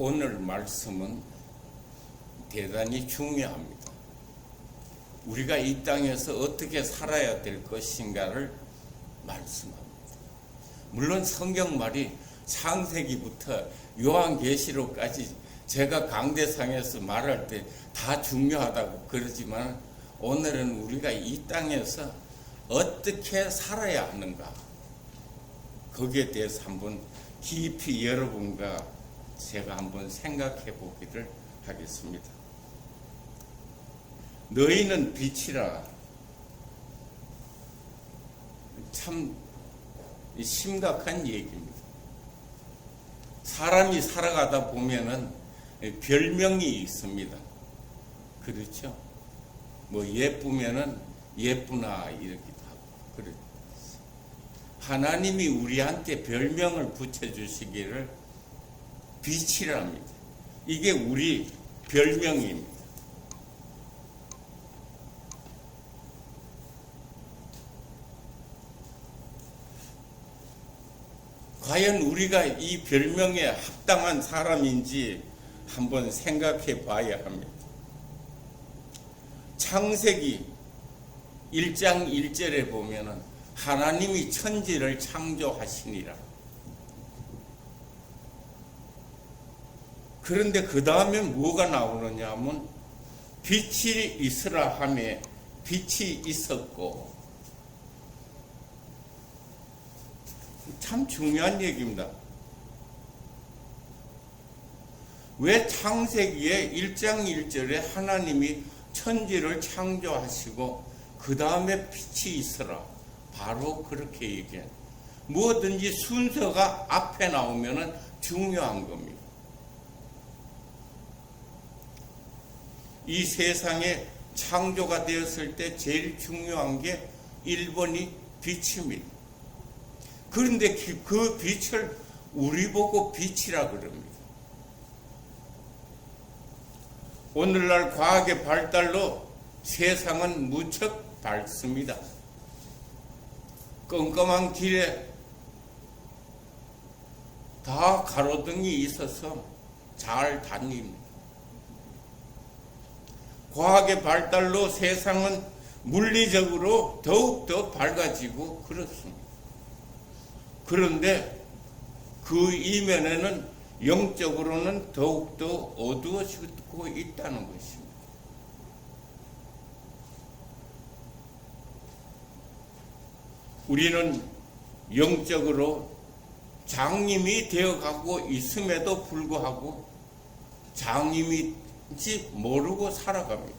오늘 말씀은 대단히 중요합니다. 우리가 이 땅에서 어떻게 살아야 될 것인가를 말씀합니다. 물론 성경 말이 창세기부터 요한계시록까지 제가 강대상에서 말할 때 다 중요하다고 그러지만 오늘은 우리가 이 땅에서 어떻게 살아야 하는가, 거기에 대해서 한번 깊이 여러분과 제가 한번 생각해 보기를 하겠습니다. 너희는 빛이라. 참 심각한 얘기입니다. 사람이 살아가다 보면은 별명이 있습니다. 그렇죠? 뭐 예쁘면은 예쁘나 이러기도 하고. 그렇죠. 하나님이 우리한테 별명을 붙여주시기를 빛이랍니다. 이게 우리 별명입니다. 과연 우리가 이 별명에 합당한 사람인지 한번 생각해 봐야 합니다. 창세기 1장 1절에 보면은 하나님이 천지를 창조하시니라. 그런데 그 다음에 뭐가 나오느냐 하면 빛이 있으라 하매 빛이 있었고. 참 중요한 얘기입니다. 왜 창세기에 1장 1절에 하나님이 천지를 창조하시고 그 다음에 빛이 있으라, 바로 그렇게 얘기해요. 뭐든지 순서가 앞에 나오면 중요한 겁니다. 이 세상에 창조가 되었을 때 제일 중요한 게 1번이 빛입니다. 그런데 그 빛을 우리 보고 빛이라 그럽니다. 오늘날 과학의 발달로 세상은 무척 밝습니다. 껌껌한 길에 다 가로등이 있어서 잘 다닙니다. 과학의 발달로 세상은 물리적으로 더욱더 밝아지고 그렇습니다. 그런데 그 이면에는 영적으로는 더욱더 어두워지고 있다는 것입니다. 우리는 영적으로 장님이 되어가고 있음에도 불구하고 장님인지 모르고 살아갑니다.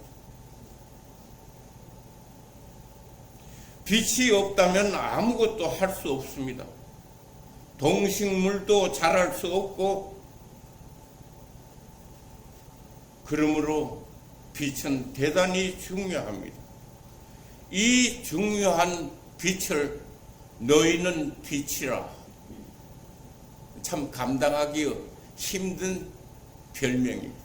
빛이 없다면 아무것도 할 수 없습니다. 동식물도 자랄 수 없고, 그러므로 빛은 대단히 중요합니다. 이 중요한 빛을 너희는 빛이라. 참 감당하기 힘든 별명입니다.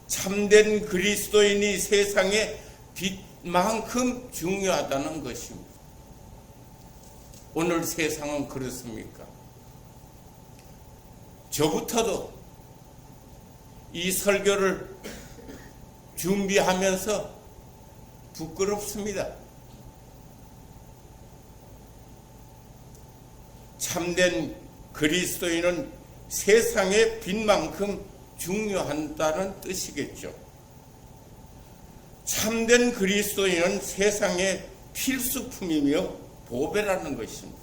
참된 그리스도인이 세상에 빛만큼 중요하다는 것입니다. 오늘 세상은 그렇습니까? 저부터도 이 설교를 준비하면서 부끄럽습니다. 참된 그리스도인은 세상의 빛만큼 중요하다는 뜻이겠죠. 참된 그리스도인은 세상의 필수품이며 보배라는 것입니다.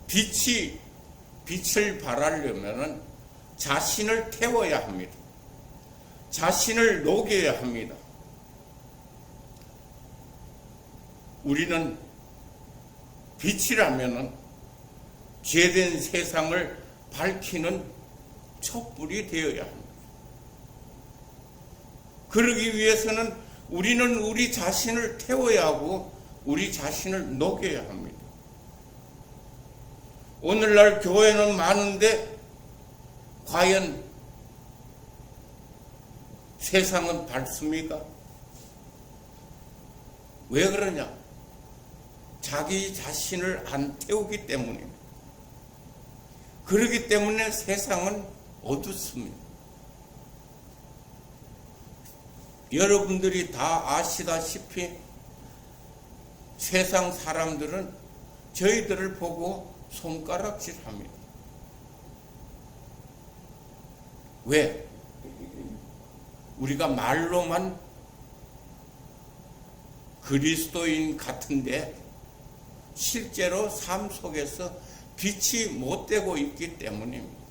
빛을 발하려면 자신을 태워야 합니다. 자신을 녹여야 합니다. 우리는 빛이라면 죄된 세상을 밝히는 촛불이 되어야 합니다. 그러기 위해서는 우리는 우리 자신을 태워야 하고 우리 자신을 녹여야 합니다. 오늘날 교회는 많은데 과연 세상은 밝습니까? 왜 그러냐? 자기 자신을 안 태우기 때문입니다. 그렇기 때문에 세상은 어둡습니다. 여러분들이 다 아시다시피 세상 사람들은 저희들을 보고 손가락질합니다. 왜? 우리가 말로만 그리스도인 같은데 실제로 삶 속에서 빛이 못 되고 있기 때문입니다.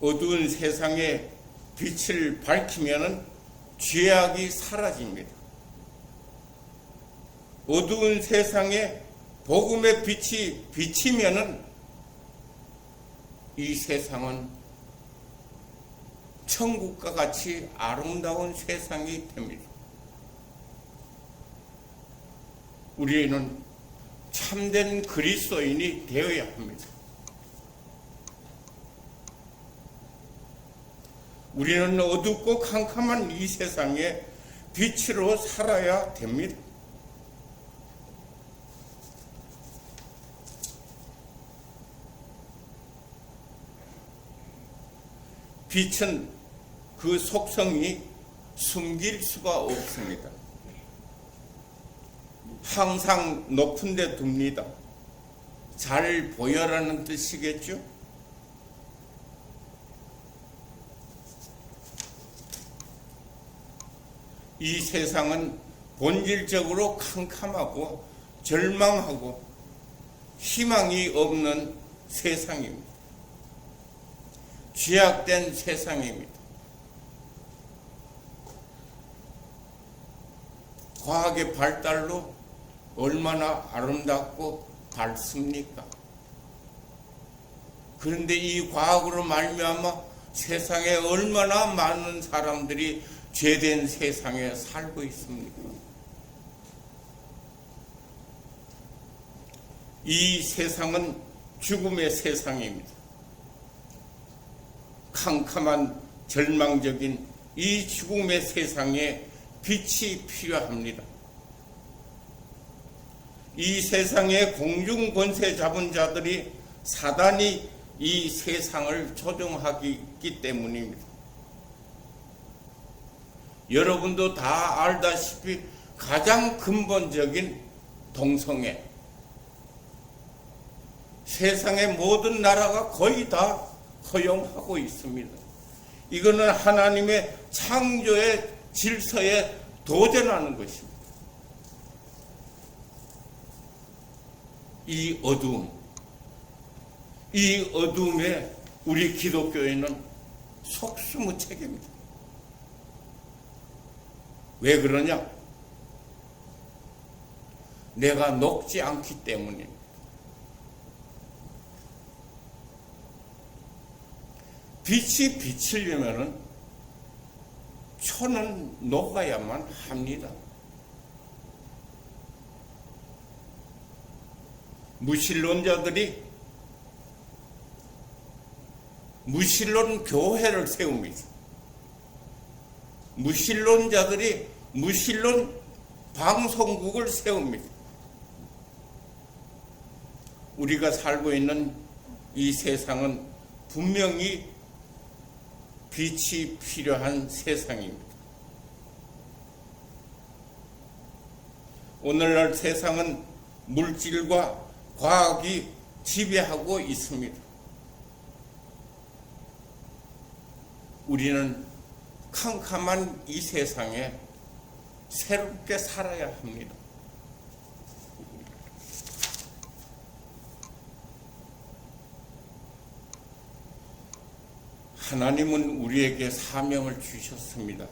어두운 세상에 빛을 밝히면 죄악이 사라집니다. 어두운 세상에 복음의 빛이 비치면 이 세상은 천국과 같이 아름다운 세상이 됩니다. 우리는 참된 그리스도인이 되어야 합니다. 우리는 어둡고 캄캄한 이 세상에 빛으로 살아야 됩니다. 빛은 그 속성이 숨길 수가 없습니다. 항상 높은 데 둡니다. 잘 보여라는 뜻이겠죠? 이 세상은 본질적으로 캄캄하고 절망하고 희망이 없는 세상입니다. 죄악된 세상입니다. 과학의 발달로 얼마나 아름답고 밝습니까? 그런데 이 과학으로 말미암아 세상에 얼마나 많은 사람들이 죄된 세상에 살고 있습니까? 이 세상은 죽음의 세상입니다. 캄캄한 절망적인 이 죽음의 세상에 빛이 필요합니다. 이 세상의 공중 권세 잡은 자들이 사단이 이 세상을 조종하기 때문입니다. 여러분도 다 알다시피 가장 근본적인 동성애, 세상의 모든 나라가 거의 다 허용하고 있습니다. 이거는 하나님의 창조의 질서에 도전하는 것입니다. 이 어두움에 우리 기독교인은 속수무책입니다. 왜 그러냐? 내가 녹지 않기 때문입니다. 빛이 비치려면 초는 녹아야만 합니다. 무신론자들이 무신론 교회를 세웁니다. 무신론자들이 무신론 방송국을 세웁니다. 우리가 살고 있는 이 세상은 분명히 빛이 필요한 세상입니다. 오늘날 세상은 물질과 과학이 지배하고 있습니다. 우리는 캄캄한 이 세상에 새롭게 살아야 합니다. 하나님은 우리에게 사명을 주셨습니다.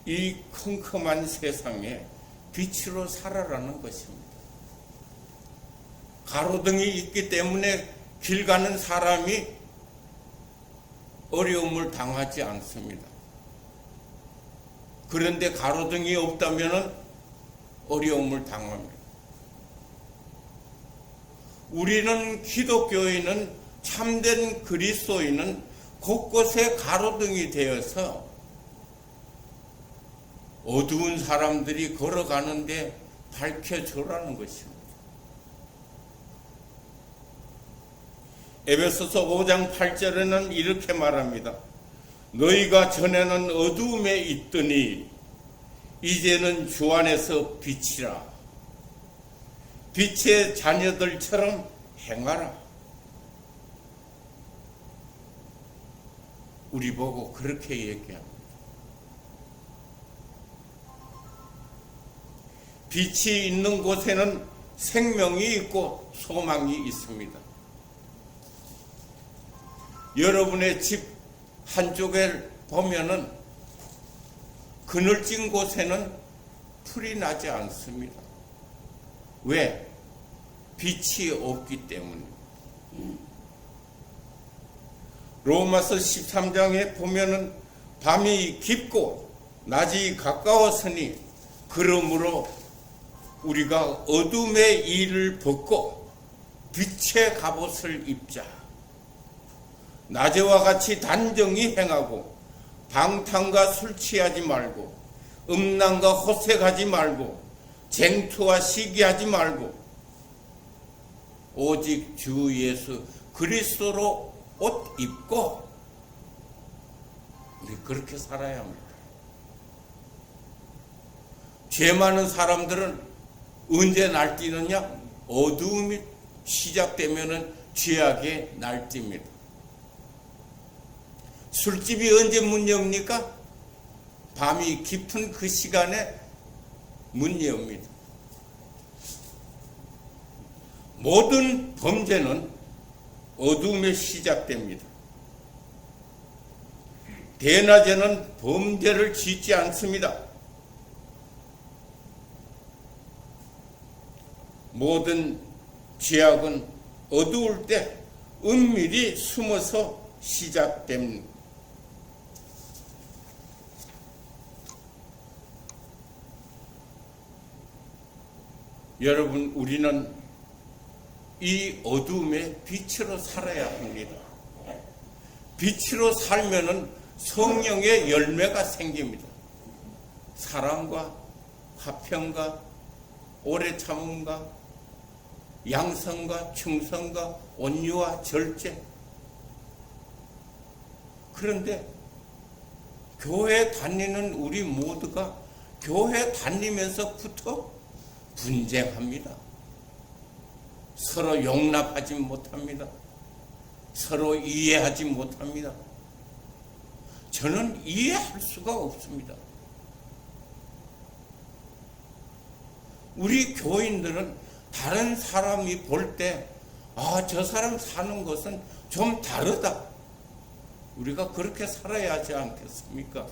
이 컴컴한 세상에 빛으로 살아라는 것입니다. 가로등이 있기 때문에 길 가는 사람이 어려움을 당하지 않습니다. 그런데 가로등이 없다면 어려움을 당합니다. 우리는 기독교인은 참된 그리스도인은 곳곳에 가로등이 되어서 어두운 사람들이 걸어가는데 밝혀주라는 것입니다. 에베소서 5장 8절에는 이렇게 말합니다. 너희가 전에는 어두움에 있더니 이제는 주 안에서 빛이라. 빛의 자녀들처럼 행하라. 우리 보고 그렇게 얘기합니다. 빛이 있는 곳에는 생명이 있고 소망이 있습니다. 여러분의 집 한쪽에 보면은 그늘진 곳에는 풀이 나지 않습니다. 왜? 빛이 없기 때문에. 로마서 13장에 보면은 밤이 깊고 낮이 가까웠으니 그러므로 우리가 어둠의 일을 벗고 빛의 갑옷을 입자. 낮에와 같이 단정히 행하고 방탕과 술 취하지 말고 음란과 호색하지 말고 쟁투와 시기하지 말고 오직 주 예수 그리스도로 옷 입고 우리 그렇게 살아야 합니다. 죄 많은 사람들은 언제 날뛰느냐? 어두움이 시작되면은 죄악에 날뜁니다. 술집이 언제 문 엽니까? 밤이 깊은 그 시간에 문 엽니다. 모든 범죄는 어두움에 시작됩니다. 대낮에는 범죄를 짓지 않습니다. 모든 죄악은 어두울 때 은밀히 숨어서 시작됩니다. 여러분, 우리는 이 어두움에 빛으로 살아야 합니다. 빛으로 살면은 성령의 열매가 생깁니다. 사랑과 화평과 오래 참음과 양성과 충성과 온유와 절제. 그런데 교회 다니는 우리 모두가 교회 다니면서부터 분쟁합니다. 서로 용납하지 못합니다. 서로 이해하지 못합니다. 저는 이해할 수가 없습니다. 우리 교인들은 다른 사람이 볼 때, 저 사람 사는 것은 좀 다르다. 우리가 그렇게 살아야 하지 않겠습니까?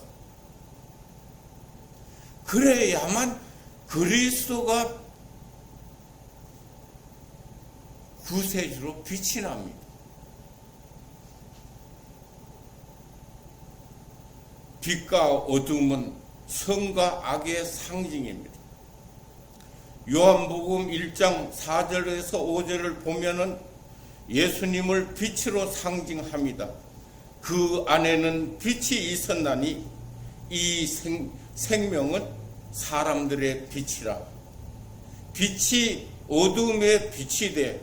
그래야만 그리스도가 구세주로 빛이 납니다. 빛과 어둠은 선과 악의 상징입니다. 요한복음 1장 4절에서 5절을 보면은 예수님을 빛으로 상징합니다. 그 안에는 빛이 있었나니 이 생명은 사람들의 빛이라. 빛이 어둠에 빛이 돼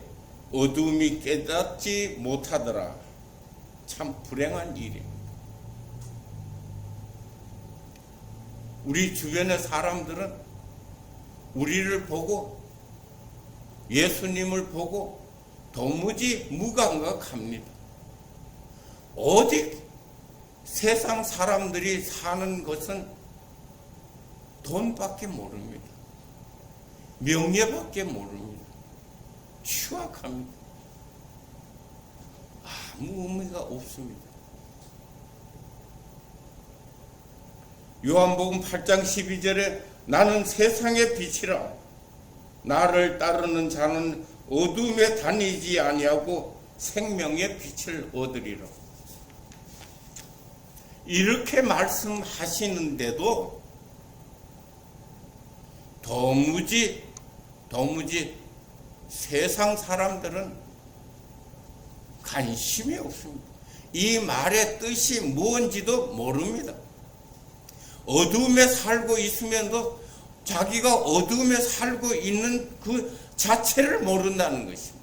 어둠이 깨닫지 못하더라. 참 불행한 일입니다. 우리 주변의 사람들은 우리를 보고 예수님을 보고 도무지 무감각합니다. 오직 세상 사람들이 사는 것은 돈밖에 모릅니다. 명예밖에 모릅니다. 추악합니다. 아무 의미가 없습니다. 요한복음 8장 12절에 나는 세상의 빛이라. 나를 따르는 자는 어둠에 다니지 아니하고 생명의 빛을 얻으리라. 이렇게 말씀하시는데도 도무지 세상 사람들은 관심이 없습니다. 이 말의 뜻이 뭔지도 모릅니다. 어둠에 살고 있으면서 자기가 어둠에 살고 있는 그 자체를 모른다는 것입니다.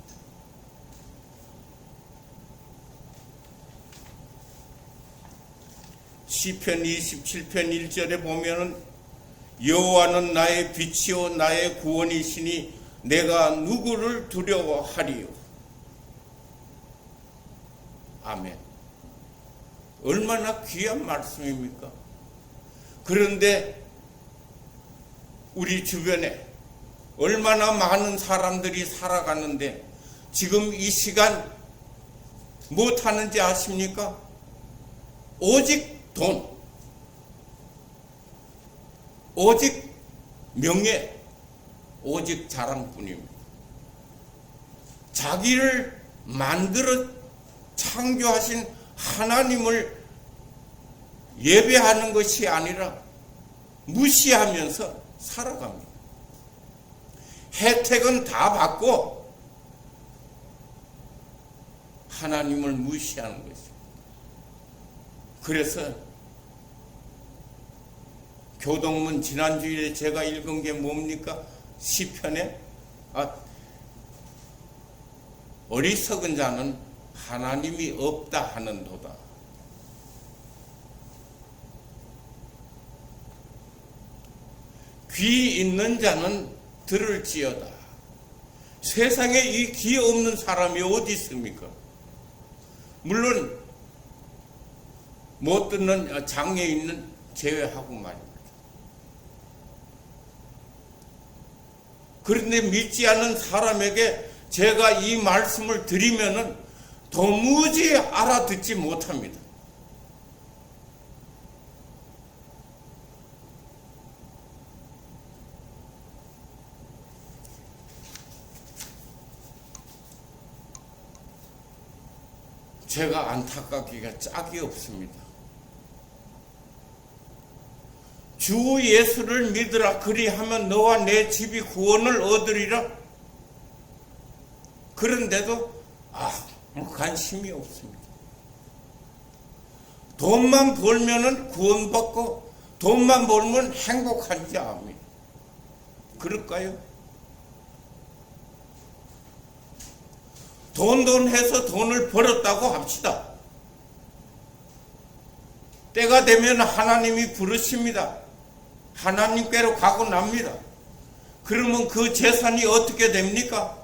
시편 27편 1절에 보면은 여호와는 나의 빛이요 나의 구원이시니 내가 누구를 두려워하리요. 아멘. 얼마나 귀한 말씀입니까? 그런데 우리 주변에 얼마나 많은 사람들이 살아가는데 지금 이 시간 못하는지 아십니까? 오직 돈, 오직 명예, 오직 자랑뿐입니다. 자기를 만들어 창조하신 하나님을 예배하는 것이 아니라 무시하면서 살아갑니다. 혜택은 다 받고 하나님을 무시하는 것입니다. 그래서 교동문 지난주일에 제가 읽은 게 뭡니까? 시편에 어리석은 자는 하나님이 없다 하는도다. 귀 있는 자는 들을지어다. 세상에 이 귀 없는 사람이 어디 있습니까? 물론 못 듣는 장애인은 제외하고 말입니다. 그런데 믿지 않는 사람에게 제가 이 말씀을 드리면은 도무지 알아듣지 못합니다. 제가 안타깝기가 짝이 없습니다. 주 예수를 믿으라 그리하면 너와 내 집이 구원을 얻으리라. 그런데도 관심이 없습니다. 돈만 벌면은 구원받고 돈만 벌면 행복한지 압니다. 그럴까요? 돈 해서 돈을 벌었다고 합시다. 때가 되면 하나님이 부르십니다. 하나님께로 가고 납니다. 그러면 그 재산이 어떻게 됩니까?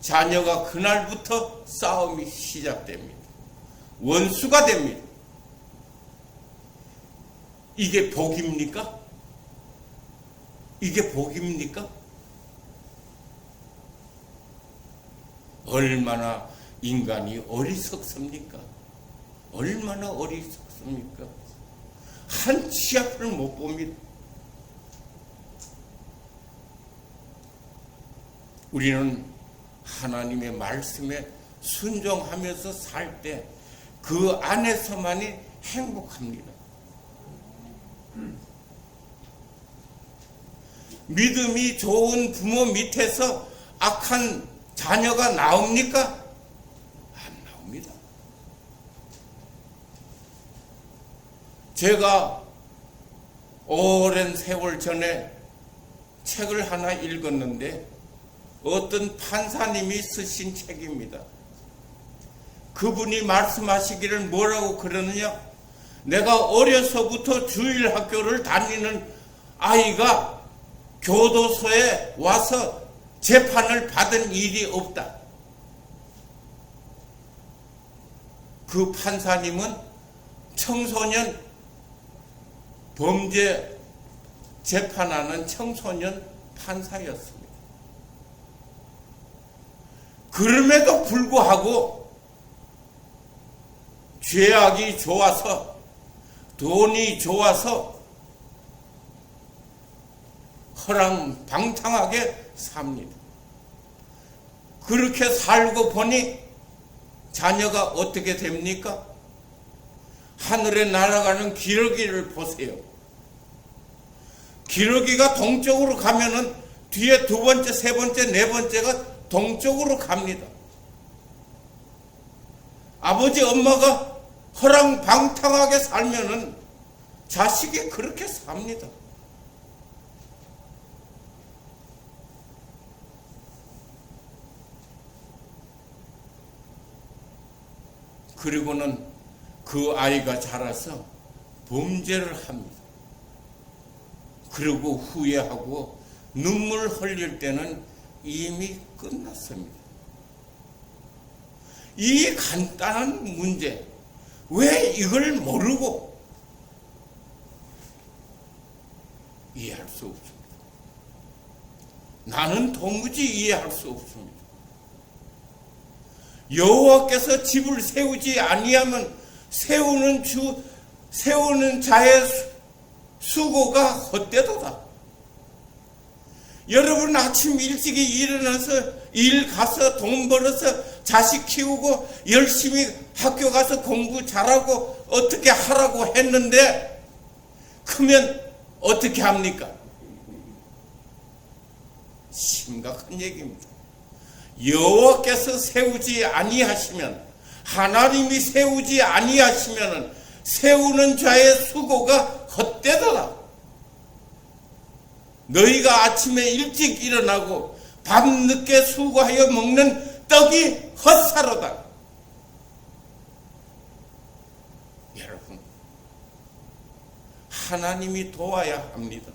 자녀가 그날부터 싸움이 시작됩니다. 원수가 됩니다. 이게 복입니까? 이게 복입니까? 얼마나 인간이 어리석습니까? 얼마나 어리석습니까? 한 치 앞을 못 봅니다. 우리는 하나님의 말씀에 순종하면서 살 때 그 안에서만이 행복합니다. 믿음이 좋은 부모 밑에서 악한 자녀가 나옵니까? 안 나옵니다. 제가 오랜 세월 전에 책을 하나 읽었는데 어떤 판사님이 쓰신 책입니다. 그분이 말씀하시기를 뭐라고 그러느냐? 내가 어려서부터 주일 학교를 다니는 아이가 교도소에 와서 재판을 받은 일이 없다. 그 판사님은 청소년 범죄 재판하는 청소년 판사였습니다. 그럼에도 불구하고 죄악이 좋아서 돈이 좋아서 허랑방탕하게 삽니다. 그렇게 살고 보니 자녀가 어떻게 됩니까? 하늘에 날아가는 기러기를 보세요. 기러기가 동쪽으로 가면은 뒤에 두 번째, 세 번째, 네 번째가 동쪽으로 갑니다. 아버지 엄마가 허랑방탕하게 살면은 자식이 그렇게 삽니다. 그리고는 그 아이가 자라서 범죄를 합니다. 그리고 후회하고 눈물 흘릴 때는 이미 끝났습니다. 이 간단한 문제, 왜 이걸 모르고 이해할 수 없습니다. 나는 도무지 이해할 수 없습니다. 여호와께서 집을 세우지 아니하면 세우는 자의 수고가 헛되도다. 여러분 아침 일찍이 일어나서 일 가서 돈 벌어서 자식 키우고 열심히 학교 가서 공부 잘하고 어떻게 하라고 했는데 크면 어떻게 합니까? 심각한 얘기입니다. 여호와께서 세우지 아니하시면, 하나님이 세우지 아니하시면 세우는 자의 수고가 헛되더라. 너희가 아침에 일찍 일어나고 밤늦게 수고하여 먹는 떡이 헛사로다. 여러분, 하나님이 도와야 합니다.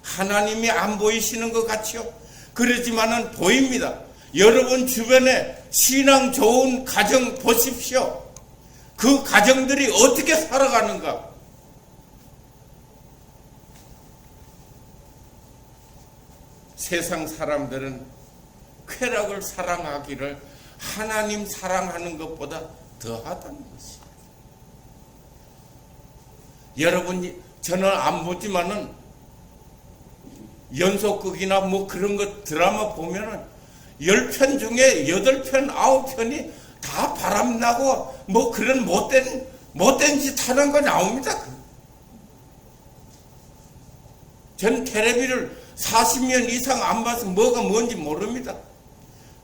하나님이 안 보이시는 것 같지요? 그러지만은 보입니다. 여러분 주변에 신앙 좋은 가정 보십시오. 그 가정들이 어떻게 살아가는가? 세상 사람들은 쾌락을 사랑하기를 하나님 사랑하는 것보다 더하다는 것입니다. 여러분, 저는 안 보지만은 연속극이나 뭐 그런 거 드라마 보면은 10편 중에 8편, 9편이 다 바람나고 뭐 그런 못된 짓 하는 거 나옵니다. 전 텔레비를 40년 이상 안 봐서 뭐가 뭔지 모릅니다.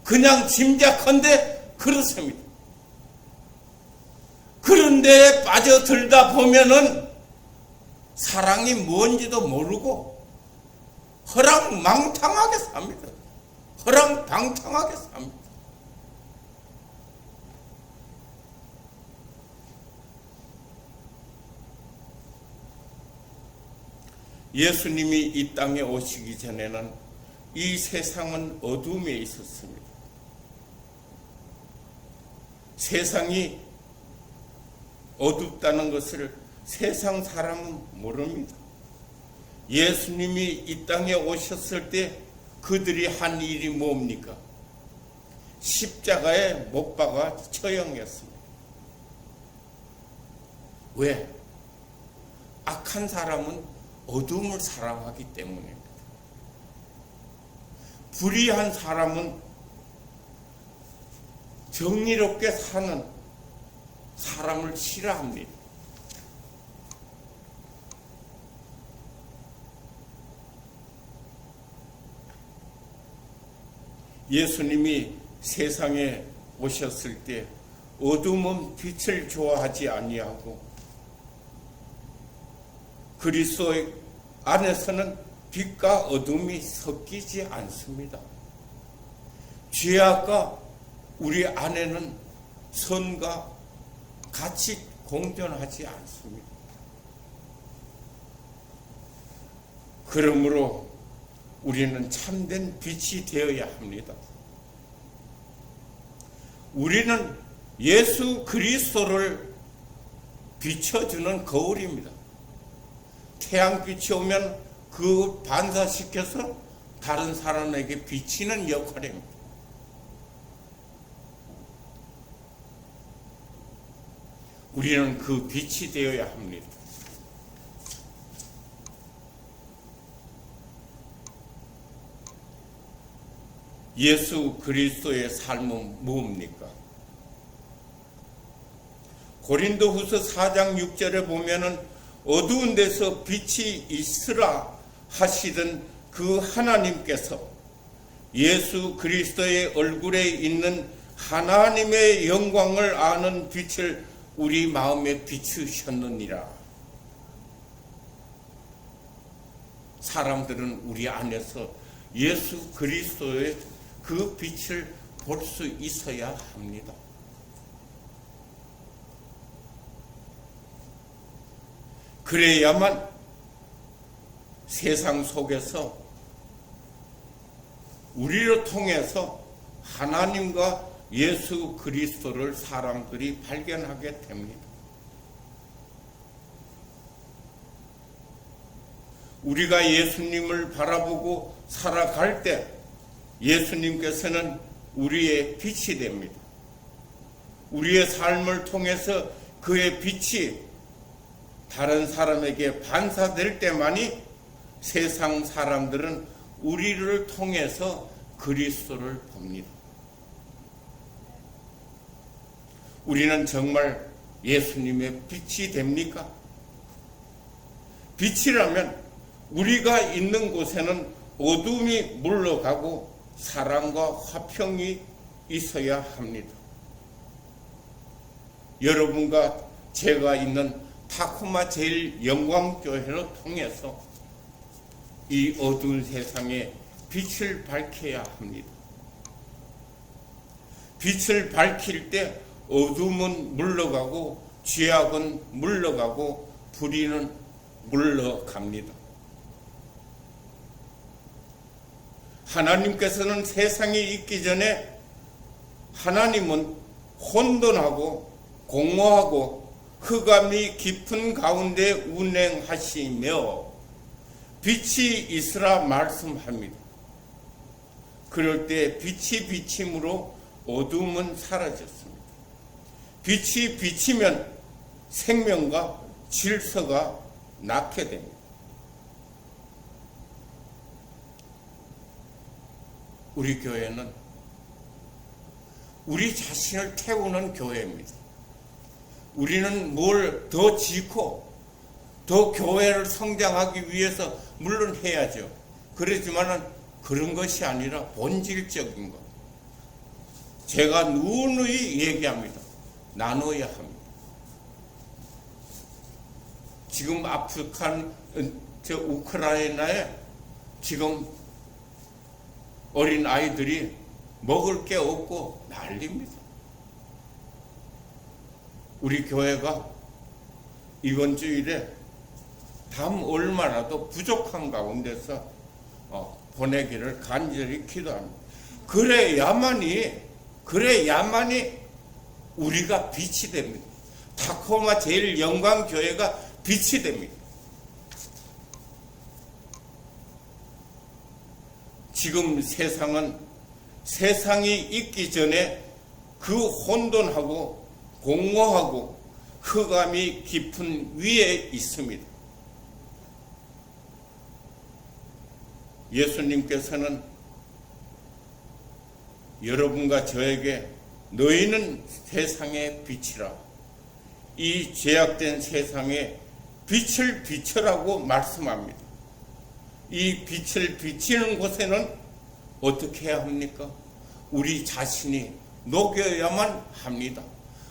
그냥 짐작컨대 그렇습니다. 그런데 빠져들다 보면은 사랑이 뭔지도 모르고 허랑망탕하게 삽니다. 허랑방탕하게 삽니다. 예수님이 이 땅에 오시기 전에는 이 세상은 어둠에 있었습니다. 세상이 어둡다는 것을 세상 사람은 모릅니다. 예수님이 이 땅에 오셨을 때 그들이 한 일이 뭡니까? 십자가에 못 박아 처형했습니다. 왜? 악한 사람은 어둠을 사랑하기 때문입니다. 불의한 사람은 정의롭게 사는 사람을 싫어합니다. 예수님이 세상에 오셨을 때 어둠은 빛을 좋아하지 아니하고 그리스도 안에서는 빛과 어둠이 섞이지 않습니다. 죄악과 우리 안에는 선과 같이 공존하지 않습니다. 그러므로 우리는 참된 빛이 되어야 합니다. 우리는 예수 그리스도를 비춰주는 거울입니다. 태양빛이 오면 그 반사시켜서 다른 사람에게 비치는 역할입니다. 우리는 그 빛이 되어야 합니다. 예수 그리스도의 삶은 뭡니까? 고린도후서 4장 6절에 보면은 어두운 데서 빛이 있으라 하시던 그 하나님께서 예수 그리스도의 얼굴에 있는 하나님의 영광을 아는 빛을 우리 마음에 비추셨느니라. 사람들은 우리 안에서 예수 그리스도의 그 빛을 볼 수 있어야 합니다. 그래야만 세상 속에서 우리를 통해서 하나님과 예수 그리스도를 사람들이 발견하게 됩니다. 우리가 예수님을 바라보고 살아갈 때 예수님께서는 우리의 빛이 됩니다. 우리의 삶을 통해서 그의 빛이 다른 사람에게 반사될 때만이 세상 사람들은 우리를 통해서 그리스도를 봅니다. 우리는 정말 예수님의 빛이 됩니까? 빛이라면 우리가 있는 곳에는 어둠이 물러가고 사랑과 화평이 있어야 합니다. 여러분과 제가 있는 타코마 제일영광교회를 통해서 이 어두운 세상에 빛을 밝혀야 합니다. 빛을 밝힐 때 어둠은 물러가고 죄악은 물러가고 불의는 물러갑니다. 하나님께서는 세상이 있기 전에 하나님은 혼돈하고 공허하고 흑암이 깊은 가운데 운행하시며 빛이 있으라 말씀합니다. 그럴 때 빛이 비침으로 어둠은 사라졌습니다. 빛이 비치면 생명과 질서가 낳게 됩니다. 우리 교회는 우리 자신을 태우는 교회입니다. 우리는 뭘 더 짓고 더 교회를 성장하기 위해서 물론 해야죠. 그렇지만은 그런 것이 아니라 본질적인 것. 제가 누누이 얘기합니다. 나눠야 합니다. 지금 우크라이나에 지금 어린 아이들이 먹을 게 없고 난립니다. 우리 교회가 이번 주일에 담 얼마라도 부족한 가운데서 보내기를 간절히 기도합니다. 그래야만이 우리가 빛이 됩니다. 타코마 제일영광교회가 빛이 됩니다. 지금 세상이 있기 전에 그 혼돈하고 공허하고 흑암이 깊은 위에 있습니다. 예수님께서는 여러분과 저에게 너희는 세상의 빛이라, 이 죄악된 세상에 빛을 비춰라고 말씀합니다. 이 빛을 비치는 곳에는 어떻게 해야 합니까? 우리 자신이 녹여야만 합니다.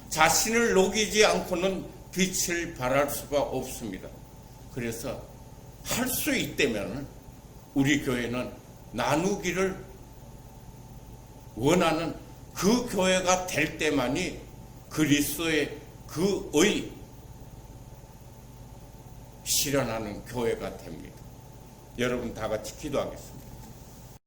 자신을 녹이지 않고는 빛을 발할 수가 없습니다. 그래서 할 수 있다면 우리 교회는 나누기를 원하는 그 교회가 될 때만이 그리스도의 그 의 실현하는 교회가 됩니다. 여러분 다 같이 기도하겠습니다.